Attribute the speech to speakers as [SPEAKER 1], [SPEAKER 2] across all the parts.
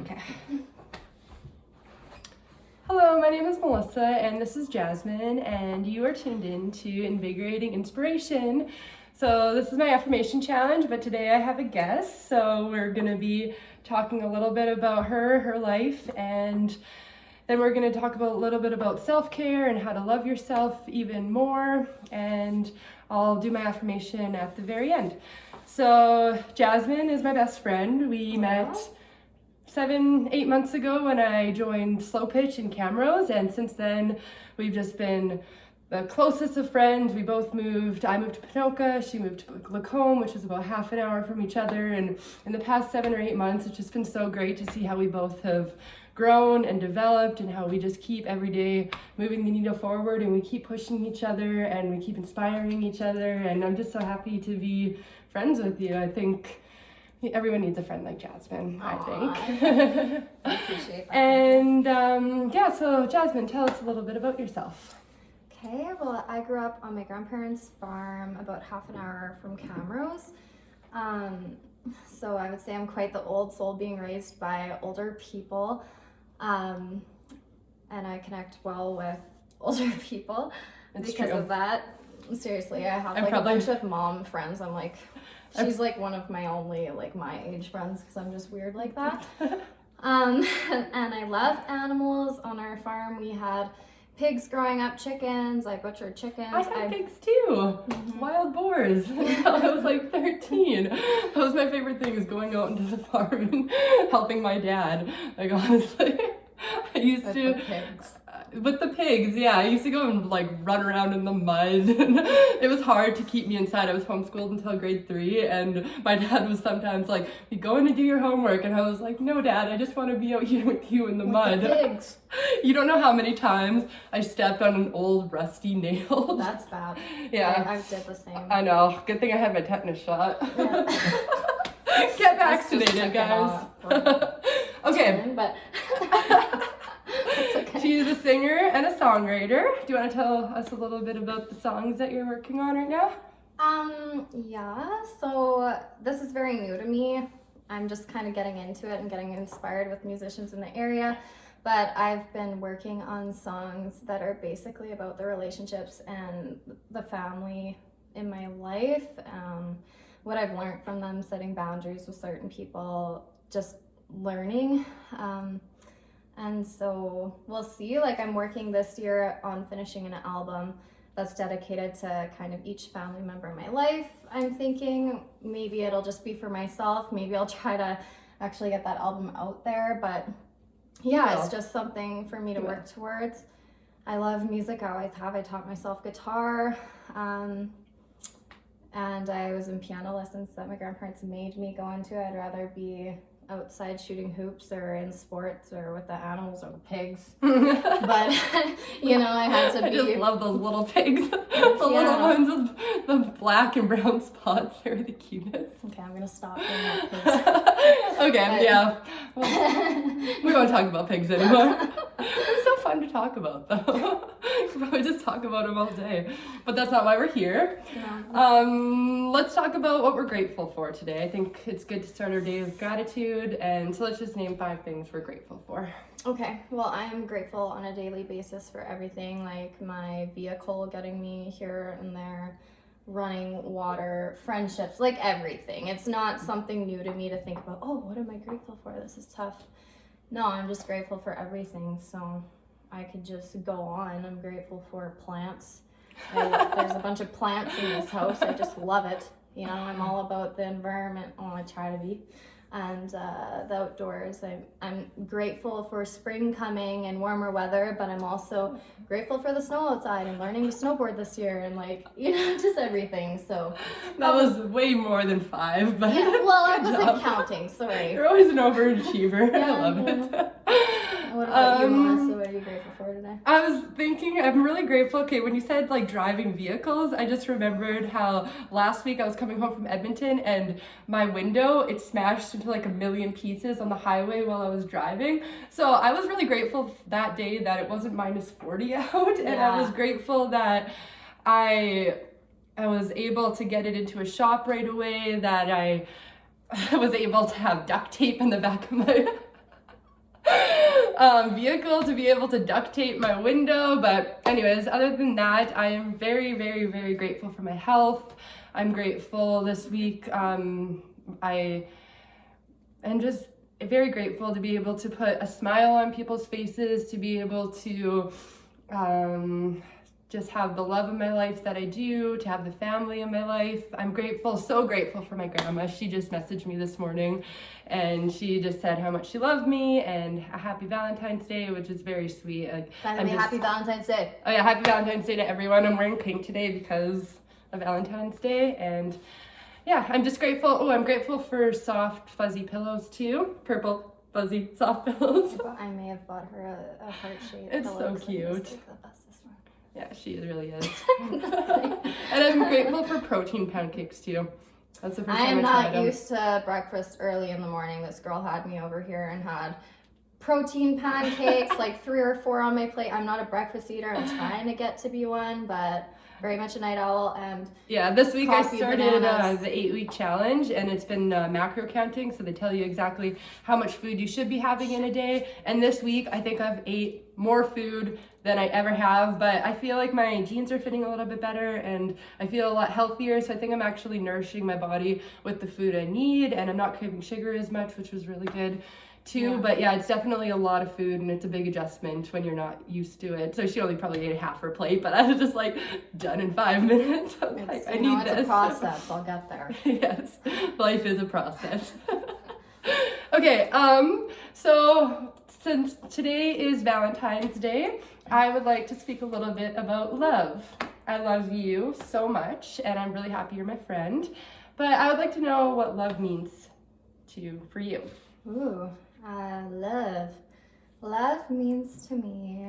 [SPEAKER 1] Okay. Hello, my name is Melissa, and this is Jasmine, and you are tuned in to Invigorating Inspiration. So this is my affirmation challenge, but today I have a guest, so we're going to be talking a little bit about her life, and then we're going to talk about a little bit about self-care and how to love yourself even more, and I'll do my affirmation at the very end. So Jasmine is my best friend. We met 7-8 months ago when I joined Slow Pitch in Camrose, and since then we've just been the closest of friends. We both moved. I moved to Ponoka, she moved to Lacombe, which is about half an hour from each other, and in the past 7 or 8 months it's just been so great to see how we both have grown and developed, and how we just keep every day moving the needle forward, and we keep pushing each other and we keep inspiring each other, and I'm just so happy to be friends with you. I think everyone needs a friend like Jasmine.
[SPEAKER 2] Aww.
[SPEAKER 1] I think.
[SPEAKER 2] I appreciate that.
[SPEAKER 1] And so Jasmine, tell us a little bit about yourself.
[SPEAKER 2] Okay, well, I grew up on my grandparents' farm about half an hour from Camrose. So I would say I'm quite the old soul being raised by older people. And I connect well with older people because of that. Seriously, I have a bunch of mom friends. I'm like, she's like one of my only my age friends because I'm just weird like that. And I love animals. On our farm we had pigs growing up, chickens. I butchered chickens.
[SPEAKER 1] I had pigs too. Mm-hmm. Wild boars until I was like 13. That was my favorite thing, is going out into the farm and helping my dad. Like, honestly, I used to. With the pigs, yeah. I used to go and run around in the mud. It was hard to keep me inside. I was homeschooled until grade 3, and my dad was sometimes like, "You go in to do your homework," and I was like, "No, Dad, I just want to be out here with you in the mud."
[SPEAKER 2] The pigs.
[SPEAKER 1] You don't know how many times I stepped on an old rusty nail.
[SPEAKER 2] That's bad.
[SPEAKER 1] Yeah,
[SPEAKER 2] I did the same.
[SPEAKER 1] I know. Good thing I had my tetanus shot. Yeah. Get vaccinated, guys. Okay.
[SPEAKER 2] But okay.
[SPEAKER 1] She's a singer and a songwriter. Do you want to tell us a little bit about the songs that you're working on right now?
[SPEAKER 2] Yeah, so this is very new to me. I'm just kind of getting into it and getting inspired with musicians in the area, but I've been working on songs that are basically about the relationships and the family in my life, what I've learned from them, setting boundaries with certain people, just learning. And so we'll see. I'm working this year on finishing an album that's dedicated to kind of each family member in my life. I'm thinking maybe it'll just be for myself. Maybe I'll try to actually get that album out there. But yeah, it's just something for me to work towards. I love music. I always have. I taught myself guitar. And I was in piano lessons that my grandparents made me go into. I'd rather be outside shooting hoops or in sports or with the animals or the pigs. But I had to be.
[SPEAKER 1] I just love those little pigs. The little ones with the black and brown spots. They're the cutest.
[SPEAKER 2] Okay, I'm gonna stop doing that, pigs.
[SPEAKER 1] Okay, yeah. Well, we won't talk about pigs anymore. They're so fun to talk about, though. We probably just talk about them all day. But that's not why we're here. No. Let's talk about what we're grateful for today. I think it's good to start our day with gratitude, and so let's just name 5 things we're grateful for.
[SPEAKER 2] Okay, well, I am grateful on a daily basis for everything, like my vehicle getting me here and there, running water, friendships, everything. It's not something new to me to think about, oh, what am I grateful for? This is tough. No, I'm just grateful for everything, so I could just go on. I'm grateful for plants. There's a bunch of plants in this house. I just love it. I'm all about the environment. Oh, I try to be. And the outdoors. I'm grateful for spring coming and warmer weather, but I'm also grateful for the snow outside and learning to snowboard this year and just everything. So
[SPEAKER 1] that was way more than 5, but
[SPEAKER 2] yeah, well, I wasn't counting. Sorry.
[SPEAKER 1] You're always an overachiever. Yeah, I love it.
[SPEAKER 2] What about you, Melissa? What are you grateful for today?
[SPEAKER 1] I was thinking, I'm really grateful. Okay, when you said driving vehicles, I just remembered how last week I was coming home from Edmonton and my window, it smashed into 1,000,000 pieces on the highway while I was driving. So I was really grateful that day that it wasn't -40 out, and I was grateful that I was able to get it into a shop right away, that I was able to have duct tape in the back of my vehicle to be able to duct tape my window. But anyways, other than that, I am very, very, very grateful for my health. I'm grateful this week. I am just very grateful to be able to put a smile on people's faces, to be able to just have the love of my life that I do, to have the family in my life. I'm grateful, so grateful for my grandma. She just messaged me this morning and she just said how much she loved me and a happy Valentine's Day, which is very sweet. Like,
[SPEAKER 2] Happy Valentine's Day.
[SPEAKER 1] Oh yeah, happy Valentine's Day to everyone. I'm wearing pink today because of Valentine's Day, and yeah, I'm just grateful. Oh, I'm grateful for soft, fuzzy pillows too. Purple, fuzzy, soft pillows.
[SPEAKER 2] I may have bought her a heart-shaped
[SPEAKER 1] It's
[SPEAKER 2] pillow.
[SPEAKER 1] so cute.
[SPEAKER 2] The bestest one.
[SPEAKER 1] Yeah, she really is. And I'm grateful for protein pancakes too. That's the first
[SPEAKER 2] I
[SPEAKER 1] time
[SPEAKER 2] am
[SPEAKER 1] I
[SPEAKER 2] not
[SPEAKER 1] tried them.
[SPEAKER 2] used to breakfast early in the morning. This girl had me over here and had protein pancakes, like 3 or 4 on my plate. I'm not a breakfast eater. I'm trying to get to be one, but very much a night owl. And
[SPEAKER 1] yeah, this week I
[SPEAKER 2] coffee,
[SPEAKER 1] started
[SPEAKER 2] bananas.
[SPEAKER 1] the 8-week challenge, and it's been macro counting, so they tell you exactly how much food you should be having in a day. And this week I think I've ate more food than I ever have, but I feel like my jeans are fitting a little bit better and I feel a lot healthier, so I think I'm actually nourishing my body with the food I need, and I'm not craving sugar as much, which was really good too.
[SPEAKER 2] Yeah.
[SPEAKER 1] But yeah, it's definitely a lot of food and it's a big adjustment when you're not used to it. So she only probably ate half her plate, but I was just like done in 5 minutes. I was like, I need
[SPEAKER 2] it's
[SPEAKER 1] this.
[SPEAKER 2] a process. I'll get there.
[SPEAKER 1] Yes, life is a process. Okay, so since today is Valentine's Day, I would like to speak a little bit about love. I love you so much, and I'm really happy you're my friend. But I would like to know what love means for you.
[SPEAKER 2] Ooh, love. Love means to me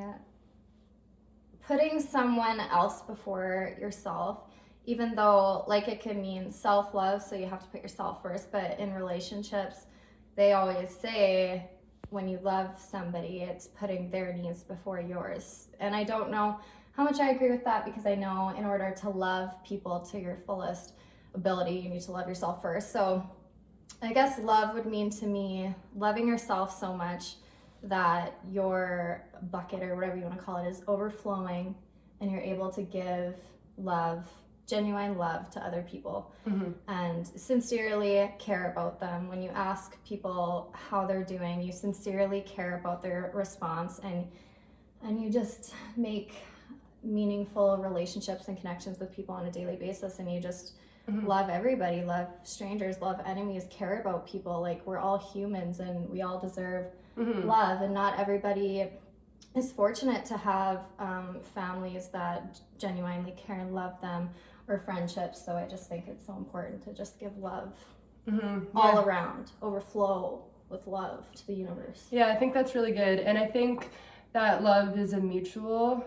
[SPEAKER 2] putting someone else before yourself, even though like it could mean self-love, so you have to put yourself first, but in relationships, they always say when you love somebody, it's putting their needs before yours. And I don't know how much I agree with that, because I know in order to love people to your fullest ability, you need to love yourself first. So I guess love would mean to me loving yourself so much that your bucket, or whatever you want to call it, is overflowing and you're able to give love, genuine love, to other people.
[SPEAKER 1] Mm-hmm.
[SPEAKER 2] And sincerely care about them. When you ask people how they're doing, you sincerely care about their response, and you just make meaningful relationships and connections with people on a daily basis, and you just love everybody, love strangers, love enemies, care about people. Like, we're all humans and we all deserve love, and not everybody is fortunate to have families that genuinely care and love them, or friendships. So I just think it's so important to just give love all around, overflow with love to the universe.
[SPEAKER 1] Yeah, I think that's really good. And I think that love is a mutual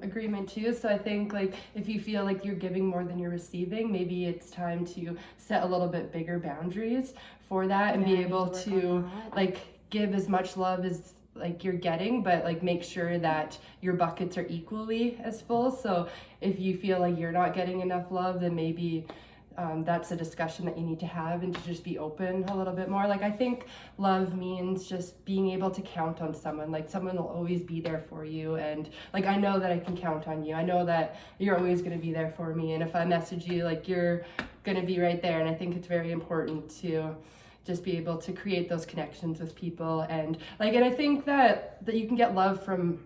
[SPEAKER 1] agreement too. So I think like if you feel like you're giving more than you're receiving, maybe it's time to set a little bit bigger boundaries for that, and be able to like give as much love as like you're getting, but like make sure that your buckets are equally as full. So if you feel like you're not getting enough love, then maybe that's a discussion that you need to have, and to just be open a little bit more. Like, I think love means just being able to count on someone. Like, someone will always be there for you, and like I know that I can count on you. I know that you're always going to be there for me, and if I message you, like, you're going to be right there. And I think it's very important to just be able to create those connections with people. And like, and I think that you can get love from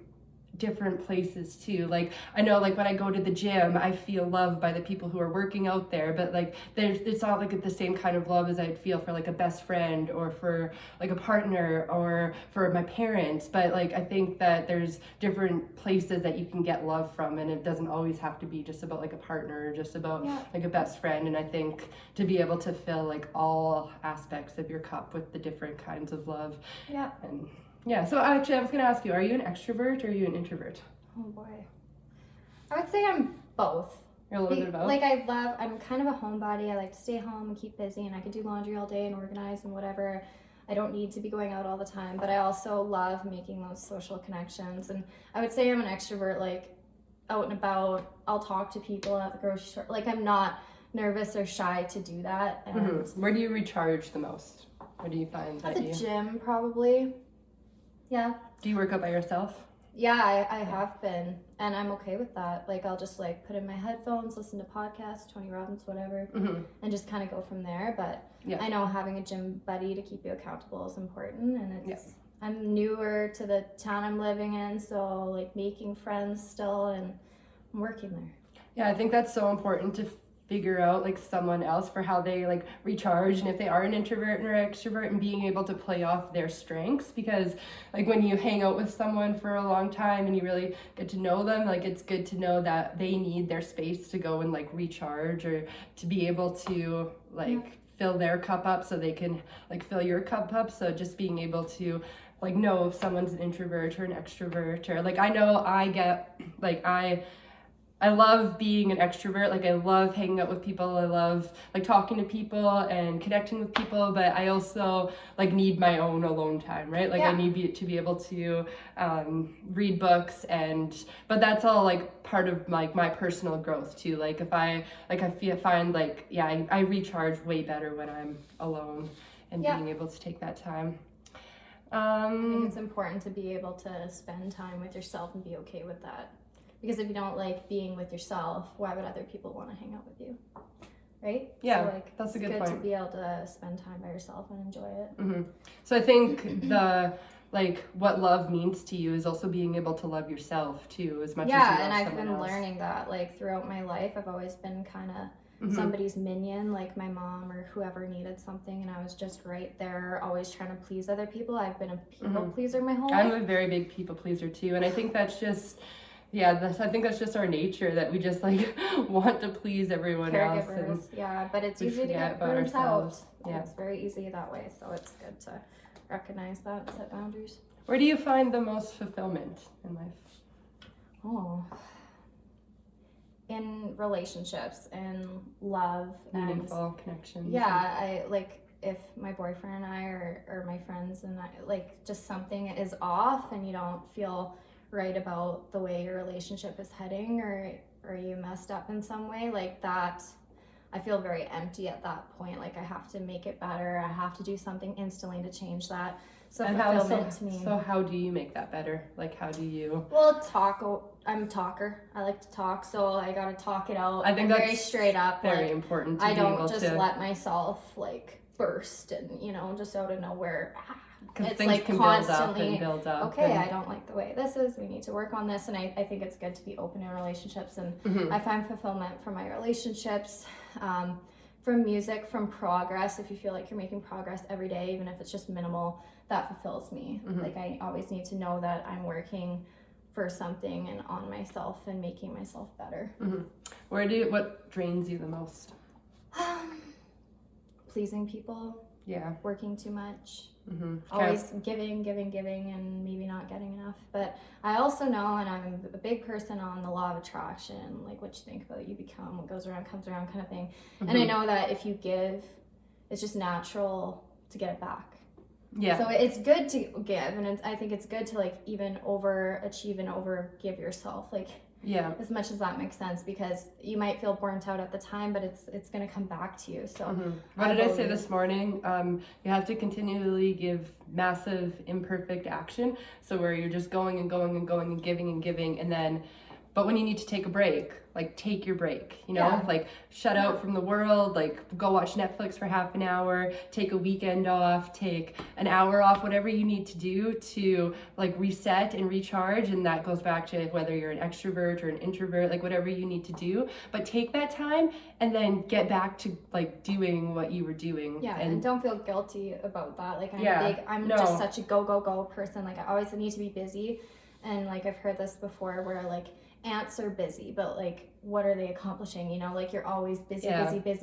[SPEAKER 1] different places too. Like, I know, like when I go to the gym, I feel loved by the people who are working out there, but like it's not like the same kind of love as I'd feel for like a best friend, or for like a partner, or for my parents. But like, I think that there's different places that you can get love from, and it doesn't always have to be just about like a partner, or just about like a best friend. And I think to be able to fill like all aspects of your cup with the different kinds of love. And yeah, so actually I was going to ask you, are you an extrovert or are you an introvert?
[SPEAKER 2] Oh boy. I would say I'm both.
[SPEAKER 1] You're a little bit of both?
[SPEAKER 2] Like, I'm kind of a homebody. I like to stay home and keep busy, and I could do laundry all day and organize and whatever. I don't need to be going out all the time, but I also love making those social connections. And I would say I'm an extrovert, like out and about. I'll talk to people at the grocery store. Like, I'm not nervous or shy to do that. And
[SPEAKER 1] Where do you recharge the most? Where do you find that
[SPEAKER 2] at the gym, probably. Yeah.
[SPEAKER 1] Do you work out by yourself?
[SPEAKER 2] Yeah, I have been, and I'm okay with that. Like, I'll just like put in my headphones, listen to podcasts, Tony Robbins, whatever, and just kind of go from there. But I know having a gym buddy to keep you accountable is important, and it's I'm newer to the town I'm living in, so like making friends still, and I'm working there.
[SPEAKER 1] Yeah, I think that's so important to figure out like someone else for how they like recharge, and if they are an introvert or extrovert, and being able to play off their strengths, because like when you hang out with someone for a long time and you really get to know them, like it's good to know that they need their space to go and like recharge, or to be able to like fill their cup up so they can like fill your cup up. So just being able to like know if someone's an introvert or an extrovert, or like I know I get like I love being an extrovert. Like I love hanging out with people. I love like talking to people and connecting with people, but I also like need my own alone time, right? Like I need to be able to read books, but that's all like part of like my personal growth too. Like if I find like, I recharge way better when I'm alone and being able to take that time.
[SPEAKER 2] I think it's important to be able to spend time with yourself and be okay with that. Because if you don't like being with yourself, why would other people want to hang out with you? Right?
[SPEAKER 1] Yeah,
[SPEAKER 2] so, like,
[SPEAKER 1] that's a good point.
[SPEAKER 2] It's good to be able to spend time by yourself and enjoy it.
[SPEAKER 1] So I think what love means to you is also being able to love yourself too, as much as you love someone else.
[SPEAKER 2] Yeah, and I've been learning that like throughout my life. I've always been kind of somebody's minion, like my mom or whoever needed something, and I was just right there, always trying to please other people. I've been a people pleaser my whole life.
[SPEAKER 1] I'm a very big people pleaser too, and I think that's just I think that's just our nature, that we just like want to please everyone else.
[SPEAKER 2] And but it's easy to get burnt out. Yeah. It's very easy that way, so it's good to recognize that and set boundaries.
[SPEAKER 1] Where do you find the most fulfillment in life?
[SPEAKER 2] In relationships and love.
[SPEAKER 1] Meaningful connections.
[SPEAKER 2] Yeah, I like if my boyfriend and I or my friends and I, like just something is off and you don't feel right about the way your relationship is heading, or you messed up in some way, like that, I feel very empty at that point. Like I have to make it better. I have to do something instantly to change that. So fulfillment to me.
[SPEAKER 1] So how do you make that better? Like how do you?
[SPEAKER 2] Well, I'm a talker. I like to talk, so I gotta talk it out.
[SPEAKER 1] I think that's
[SPEAKER 2] very straight up.
[SPEAKER 1] Very important.
[SPEAKER 2] I don't just let myself like burst and just out of nowhere.
[SPEAKER 1] Because things like can constantly build up.
[SPEAKER 2] Okay, I don't like the way this is. We need to work on this. And I think it's good to be open in relationships. And I find fulfillment from my relationships, from music, from progress. If you feel like you're making progress every day, even if it's just minimal, that fulfills me. Like I always need to know that I'm working for something and on myself and making myself better.
[SPEAKER 1] What drains you the most?
[SPEAKER 2] Pleasing people.
[SPEAKER 1] Yeah.
[SPEAKER 2] Working too much. Always giving and maybe not getting enough. But I also know, and I'm a big person on the law of attraction, like what you think about you become, what goes around comes around kind of thing. And I know that if you give, it's just natural to get it back. Yeah. So it's good to give, and I think it's good to like even overachieve and overgive yourself, like as much as that makes sense, because you might feel burnt out at the time, but it's going to come back to you. So
[SPEAKER 1] what did I say this morning? You have to continually give massive imperfect action, so where you're just going and going and going and giving, and then but when you need to take a break, like take your break, like shut out from the world, like go watch Netflix for half an hour, take a weekend off, take an hour off, whatever you need to do to like reset and recharge. And that goes back to whether you're an extrovert or an introvert, like whatever you need to do, but take that time and then get back to like doing what you were doing.
[SPEAKER 2] Yeah. And don't feel guilty about that. Like I'm just such a go person. Like I always need to be busy. And like I've heard this before where like ants are busy, but like what are they accomplishing? Like you're always busy,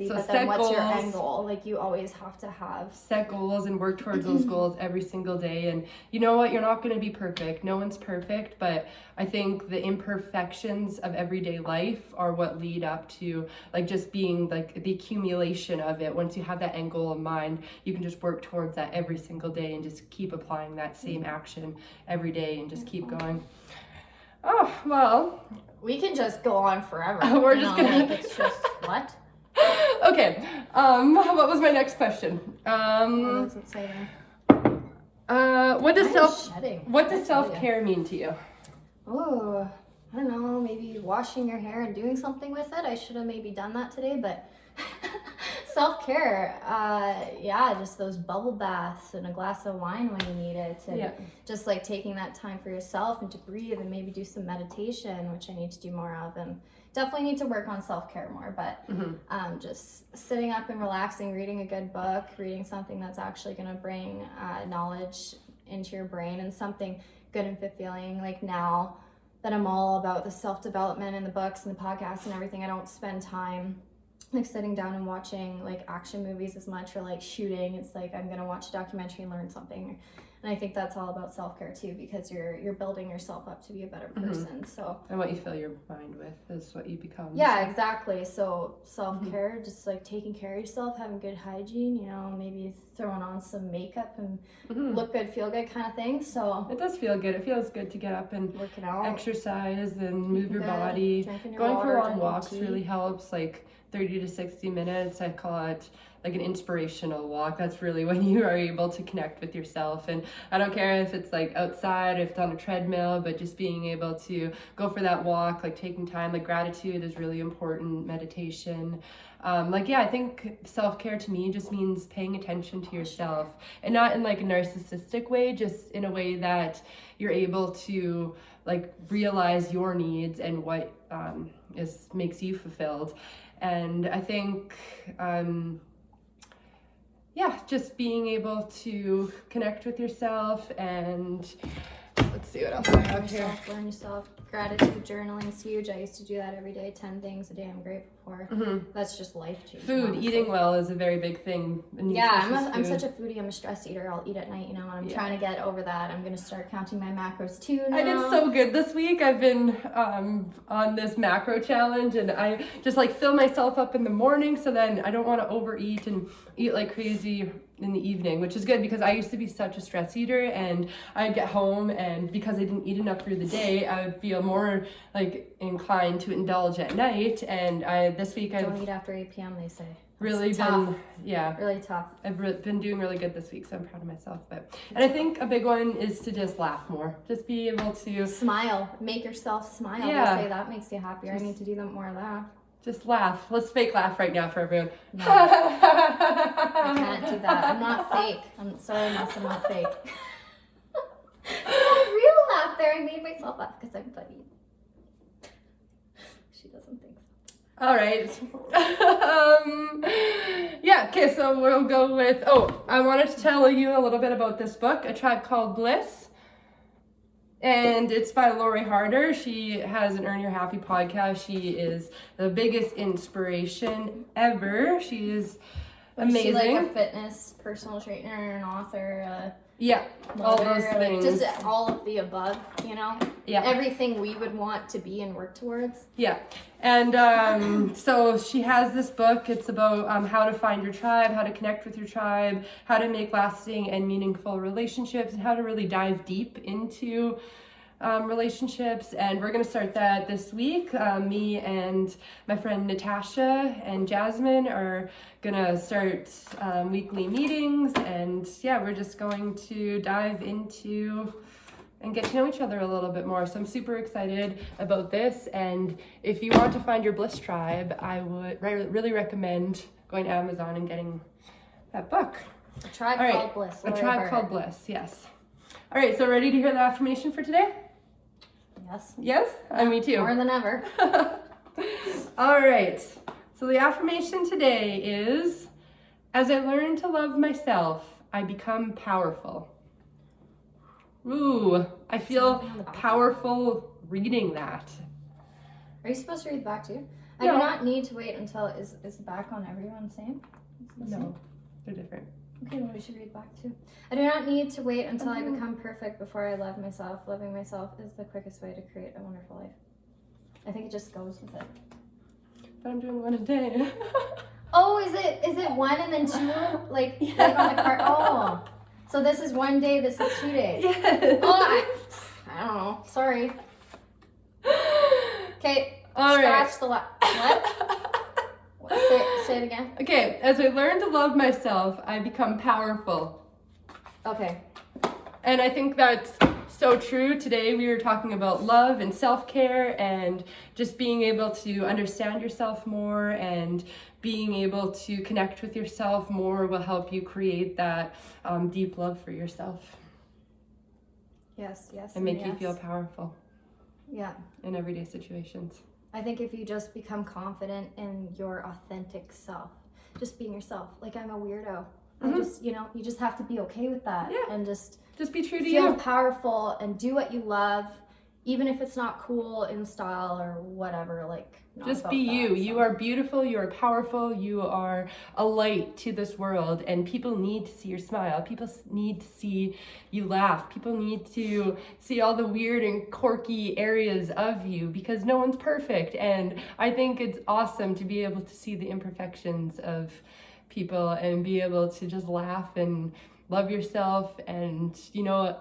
[SPEAKER 1] so
[SPEAKER 2] but then what's your end goal? Like you always have to have
[SPEAKER 1] set goals and work towards those goals every single day. And you know what, you're not going to be perfect. No one's perfect, but I think the imperfections of everyday life are what lead up to like just being like the accumulation of it. Once you have that end goal in mind, you can just work towards that every single day and just keep applying that same action every day and just keep going. Oh, well.
[SPEAKER 2] We can just go on forever.
[SPEAKER 1] We're just gonna...
[SPEAKER 2] Like it's just, what?
[SPEAKER 1] Okay. What was my next question?
[SPEAKER 2] That's exciting.
[SPEAKER 1] What does
[SPEAKER 2] Shedding.
[SPEAKER 1] self-care mean to you?
[SPEAKER 2] Oh, I don't know, maybe washing your hair and doing something with it. I should have maybe done that today, but self-care, yeah, just those bubble baths and a glass of wine when you need it. And just like taking that time for yourself and to breathe and maybe do some meditation, which I need to do more of. And definitely need to work on self-care more, but just sitting up and relaxing, reading a good book, reading something that's actually going to bring knowledge into your brain and something good and fulfilling. Like now that I'm all about the self-development and the books and the podcasts and everything, I don't spend time like sitting down and watching like action movies as much, or like shooting. It's like I'm gonna watch a documentary and learn something. And I think that's all about self-care too, because you're building yourself up to be a better person. So
[SPEAKER 1] and what you fill your mind with is what you become.
[SPEAKER 2] Yeah, exactly. So self-care, just like taking care of yourself, having good hygiene, you know, maybe throwing on some makeup and look good, feel good kind of thing. So
[SPEAKER 1] it does feel good. It feels good to get up and
[SPEAKER 2] working out,
[SPEAKER 1] exercise and move your body. Going for long walks really helps, like 30 to 60 minutes. I call it like an inspirational walk. That's really when you are able to connect with yourself. And I don't care if it's like outside, if it's on a treadmill, but just being able to go for that walk, like taking time, like gratitude is really important, meditation. I think self-care to me just means paying attention to yourself, and not in like a narcissistic way, just in a way that you're able to like realize your needs and what makes you fulfilled. And I think just being able to connect with yourself. And let's see what else I have here.
[SPEAKER 2] Learn yourself. Gratitude journaling is huge. I used to do that every day. 10 things a day I'm grateful for. That's just life changing.
[SPEAKER 1] Food, honestly. Eating well is a very big thing.
[SPEAKER 2] Yeah, I'm such a foodie. I'm a stress eater. I'll eat at night, you know, and I'm trying to get over that. I'm going to start counting my macros too now.
[SPEAKER 1] I did so good this week. I've been on this macro challenge, and I just like fill myself up in the morning, so then I don't want to overeat and eat like crazy in the evening, which is good because I used to be such a stress eater, and I'd get home, and because I didn't eat enough through the day, I would feel more like inclined to indulge at night. And this week I
[SPEAKER 2] don't eat after 8 p.m. they say.
[SPEAKER 1] Really
[SPEAKER 2] really tough.
[SPEAKER 1] I've been doing really good this week, so I'm proud of myself. And I think a big one is to just laugh more, just be able to
[SPEAKER 2] smile, make yourself smile. They say that makes you happier. I need to do more of that.
[SPEAKER 1] Just laugh. Let's fake laugh right now for everyone.
[SPEAKER 2] No. I can't do that. I'm not fake. I'm sorry, Miss, I'm not fake. No real laugh there. I made myself laugh because I'm funny. She doesn't think so.
[SPEAKER 1] All right. Okay, so we'll go with, I wanted to tell you a little bit about this book, A Tribe Called Bliss. And it's by Lori Harder. She has an Earn Your Happy podcast. She is the biggest inspiration ever. She is amazing.
[SPEAKER 2] She's like a fitness personal trainer, an author,
[SPEAKER 1] all those things.
[SPEAKER 2] Just all of the above, you know?
[SPEAKER 1] Yeah.
[SPEAKER 2] Everything we would want to be and work towards.
[SPEAKER 1] Yeah. And so she has this book. It's about how to find your tribe, how to connect with your tribe, how to make lasting and meaningful relationships, and how to really dive deep into relationships. And we're going to start that this week. Me and my friend Natasha and Jasmyn are going to start weekly meetings. And we're just going to dive into and get to know each other a little bit more. So I'm super excited about this. And if you want to find your bliss tribe, I would really recommend going to Amazon and getting that book.
[SPEAKER 2] A Tribe Called Bliss.
[SPEAKER 1] A Tribe Called Bliss, yes. All right, so ready to hear the affirmation for today?
[SPEAKER 2] Yes.
[SPEAKER 1] Yes? Me too.
[SPEAKER 2] More than ever.
[SPEAKER 1] All right, so the affirmation today is, as I learn to love myself, I become powerful. Ooh, I feel powerful reading that.
[SPEAKER 2] Are you supposed to read the back too?
[SPEAKER 1] No.
[SPEAKER 2] I do not need to wait until, is the back on everyone the same?
[SPEAKER 1] No, they're different.
[SPEAKER 2] Okay, well we should read back too. I do not need to wait until I become perfect before I love myself. Loving myself is the quickest way to create a wonderful life. I think it just goes with it.
[SPEAKER 1] But I'm doing one a day.
[SPEAKER 2] Oh, is it one and then two? Like on the card? Oh. So this is 1 day, this is 2 days.
[SPEAKER 1] Yes.
[SPEAKER 2] Oh, I don't know. Sorry. Okay.
[SPEAKER 1] All
[SPEAKER 2] scratch the what? Say it again.
[SPEAKER 1] Okay. As I learn to love myself, I become powerful.
[SPEAKER 2] Okay.
[SPEAKER 1] and I think that's so true. Today we were talking about love and self-care and just being able to understand yourself more, and being able to connect with yourself more will help you create that deep love for yourself.
[SPEAKER 2] Yes,
[SPEAKER 1] And make you feel powerful.
[SPEAKER 2] Yeah.
[SPEAKER 1] In everyday situations.
[SPEAKER 2] I think if you just become confident in your authentic self, just being yourself. Like, I'm a weirdo. I just, you just have to be okay with that.
[SPEAKER 1] Yeah.
[SPEAKER 2] And just
[SPEAKER 1] be true to
[SPEAKER 2] feel
[SPEAKER 1] you.
[SPEAKER 2] powerful and do what you love, even if it's not cool in style or whatever. Like,
[SPEAKER 1] just be you. So. You are beautiful. You are powerful. You are a light to this world, and people need to see your smile. People need to see you laugh. People need to see all the weird and quirky areas of you, because no one's perfect. And I think it's awesome to be able to see the imperfections of people and be able to just laugh and love yourself, and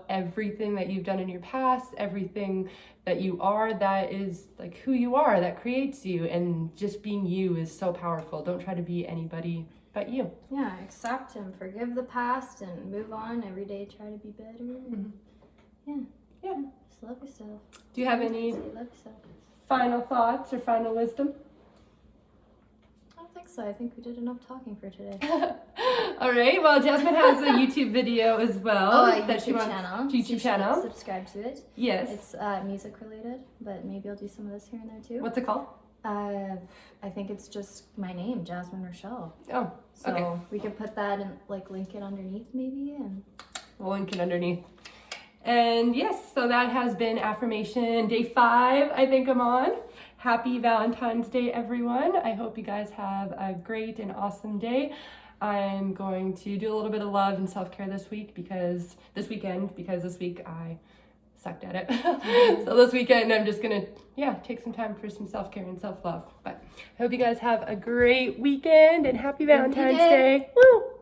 [SPEAKER 1] everything that you've done in your past, everything that you are, that is like who you are, that creates you, and just being you is so powerful. Don't try to be anybody but you.
[SPEAKER 2] Yeah, accept and forgive the past and move on every day. Try to be better. Yeah. Just love yourself.
[SPEAKER 1] Do you have any
[SPEAKER 2] love yourself.
[SPEAKER 1] Final thoughts or final wisdom?
[SPEAKER 2] I don't think so. I think we did enough talking for today.
[SPEAKER 1] All right. Well, Jasmyn has a YouTube video as well.
[SPEAKER 2] A YouTube channel. Subscribe to it.
[SPEAKER 1] Yes.
[SPEAKER 2] It's music related, but maybe I'll do some of this here and there too.
[SPEAKER 1] What's it called?
[SPEAKER 2] I think it's just my name, Jasmyn Rachelle.
[SPEAKER 1] Oh, okay.
[SPEAKER 2] So we could put that and link it underneath maybe, and
[SPEAKER 1] we'll link it underneath. And yes, so that has been Affirmation Day 5, I think I'm on. Happy Valentine's Day, everyone. I hope you guys have a great and awesome day. I'm going to do a little bit of love and self-care this weekend, because this week I sucked at it. So this weekend I'm just gonna take some time for some self-care and self-love. But I hope you guys have a great weekend and happy Valentine's Day. Woo!